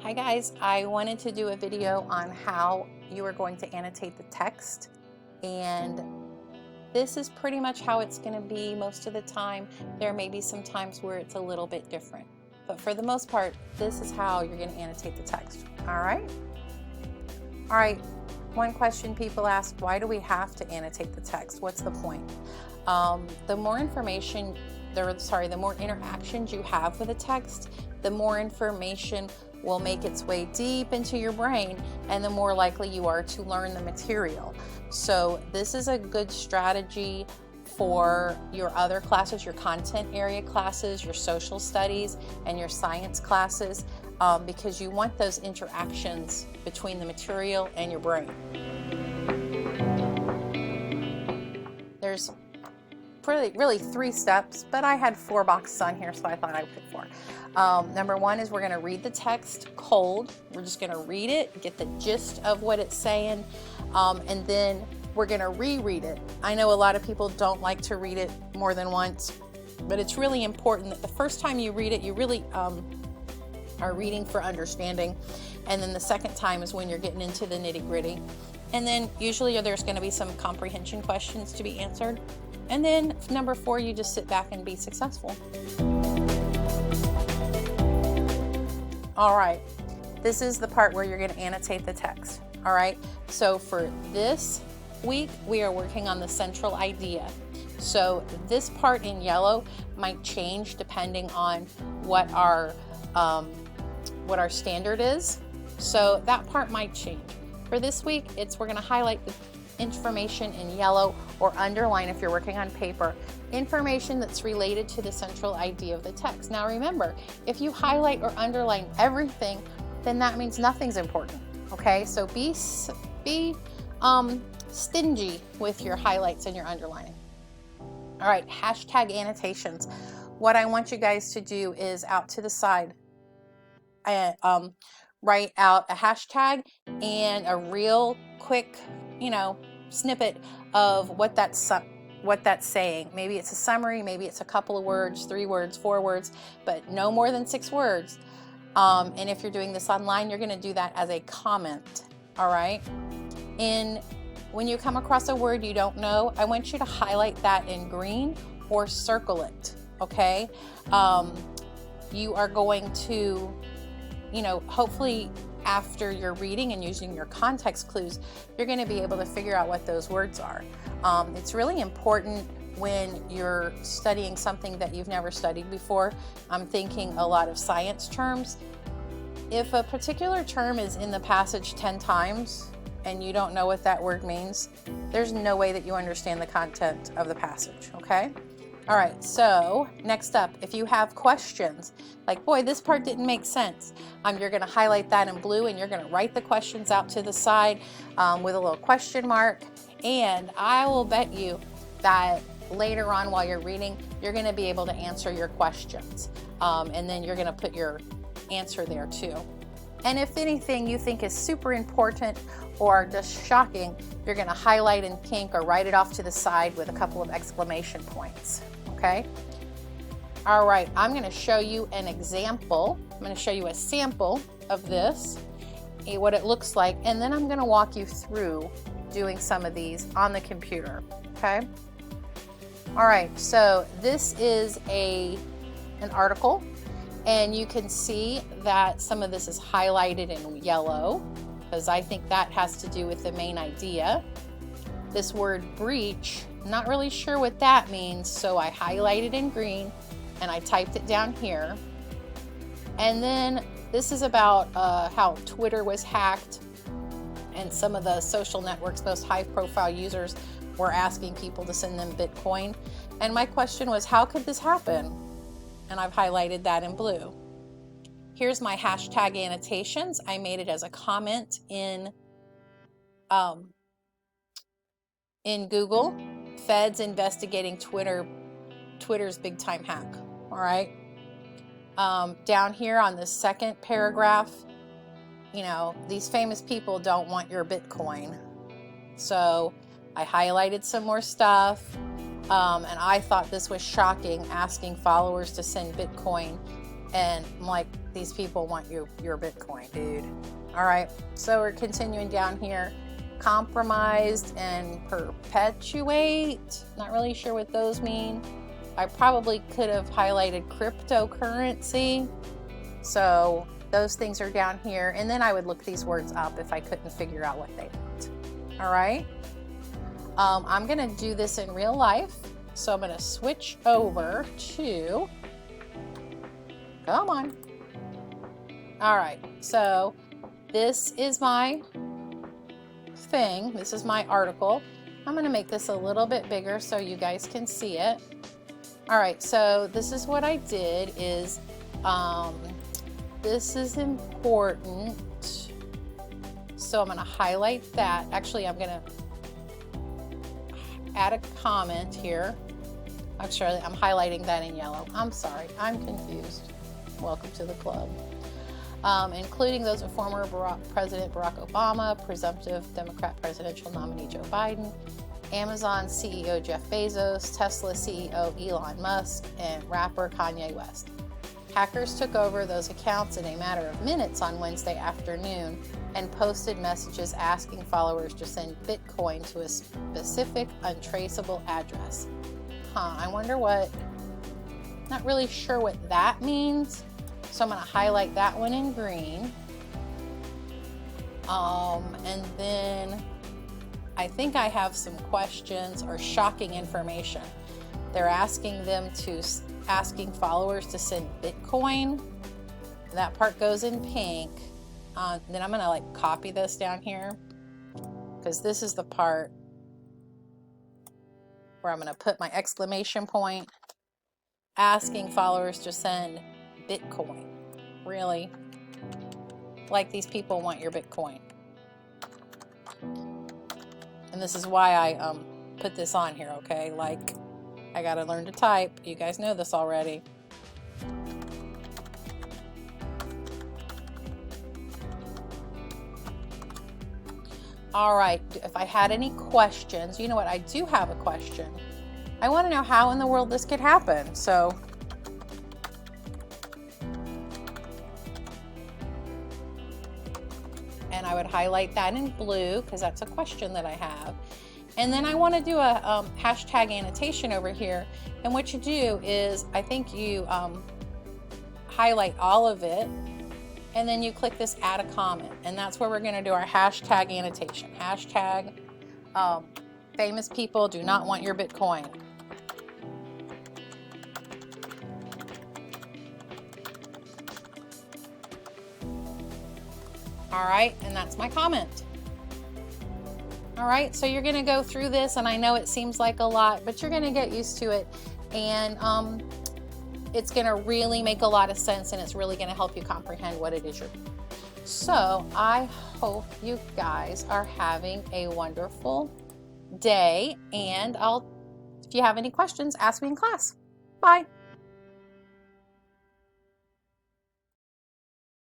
Hi guys, I wanted to do a video on how you are going to annotate the text, and this is pretty much how it's going to be most of the time. There may be some times where it's a little bit different, but for the most part, this is how you're going to annotate the text. All right. One question people ask, why do we have to annotate the text? What's the point? The more information, the more interactions you have with a text, the more information will make its way deep into your brain, and the more likely you are to learn the material. So this is a good strategy for your other classes, your content area classes, your social studies, and your science classes, because you want those interactions between the material and your brain. There's really 3 steps, but I had 4 boxes on here, so I thought I would pick 4. Number 1 is we're going to read the text cold. We're just going to read it, get the gist of what it's saying, and then we're going to reread it. I know a lot of people don't like to read it more than once, but it's really important that the first time you read it, you really are reading for understanding, and then the second time is when you're getting into the nitty-gritty. And then usually there's going to be some comprehension questions to be answered. And then number 4, you just sit back and be successful. All right, this is the part where you're going to annotate the text. All right, so for this week, we are working on the central idea. So this part in yellow might change depending on what our standard is. So that part might change. For this week, we're going to highlight the information in yellow, or underline if you're working on paper, information that's related to the central idea of the text. Now remember, if you highlight or underline everything, then that means nothing's important. Okay, so be stingy with your highlights and your underlining. All right, hashtag annotations. What I want you guys to do is out to the side, write out a hashtag and a real quick, snippet of what that's saying. Maybe it's a summary, maybe it's a couple of words, 3 words, 4 words, but no more than 6 words. And if you're doing this online, you're going to do that as a comment. All right. When you come across a word you don't know, I want you to highlight that in green or circle it. Okay. You are going to, hopefully after you're reading and using your context clues, you're going to be able to figure out what those words are. It's really important when you're studying something that you've never studied before. I'm thinking a lot of science terms. If a particular term is in the passage 10 times and you don't know what that word means, there's no way that you understand the content of the passage, okay? All right, so next up, if you have questions, like, boy, this part didn't make sense, you're going to highlight that in blue, and you're going to write the questions out to the side with a little question mark. And I will bet you that later on while you're reading, you're going to be able to answer your questions. And then you're going to put your answer there too. And if anything you think is super important or just shocking, you're going to highlight in pink or write it off to the side with a couple of exclamation points. Okay. All right. I'm going to show you an example. I'm going to show you a sample of this, what it looks like, and then I'm going to walk you through doing some of these on the computer. Okay. All right. So this is an article, and you can see that some of this is highlighted in yellow because I think that has to do with the main idea. This word breach, not really sure what that means, so I highlighted in green and I typed it down here. And then this is about how Twitter was hacked, and some of the social networks' most high-profile users were asking people to send them Bitcoin. And my question was, how could this happen? And I've highlighted that in blue. Here's my hashtag annotations. I made it as a comment in Google. Feds investigating Twitter's big time hack. All right. Down here on the second paragraph, these famous people don't want your Bitcoin. So I highlighted some more stuff. And I thought this was shocking, asking followers to send Bitcoin And I'm like, these people want your Bitcoin, dude. All right, so we're continuing down here. Compromised and perpetuate. Not really sure what those mean. I probably could have highlighted cryptocurrency. So those things are down here. And then I would look these words up if I couldn't figure out what they meant. All right. I'm going to do this in real life. So I'm going to switch over to, come on. All right. So this is my thing. This is my article. I'm going to make this a little bit bigger so you guys can see it. All right. So this is what I did is, this is important. So I'm going to highlight that. Actually, I'm going to add a comment here. Actually, I'm highlighting that in yellow. I'm sorry, I'm confused. Welcome to the club. Including those of former President Barack Obama, presumptive Democrat presidential nominee Joe Biden, Amazon CEO Jeff Bezos, Tesla CEO Elon Musk, and rapper Kanye West. Hackers took over those accounts in a matter of minutes on Wednesday afternoon and posted messages asking followers to send Bitcoin to a specific untraceable address. I wonder what, not really sure what that means. So I'm going to highlight that one in green. And then I think I have some questions or shocking information. They're asking followers to send Bitcoin. That part goes in pink. Then I'm going to like copy this down here because this is the part where I'm going to put my exclamation point, asking followers to send Bitcoin. Really? Like these people want your Bitcoin. And this is why I put this on here, okay? Like, I got to learn to type. You guys know this already. All right, if I had any questions, you know what, I do have a question. I want to know how in the world this could happen. So, and I would highlight that in blue because that's a question that I have. And then I want to do a hashtag annotation over here. And what you do is, I think you highlight all of it. And then you click this add a comment, and that's where we're going to do our hashtag annotation. Hashtag famous people do not want your Bitcoin. All right, and that's my comment. All right, so you're going to go through this, and I know it seems like a lot, but you're going to get used to it. And it's going to really make a lot of sense, and it's really going to help you comprehend what it is you're doing. So I hope you guys are having a wonderful day, and if you have any questions, ask me in class. Bye.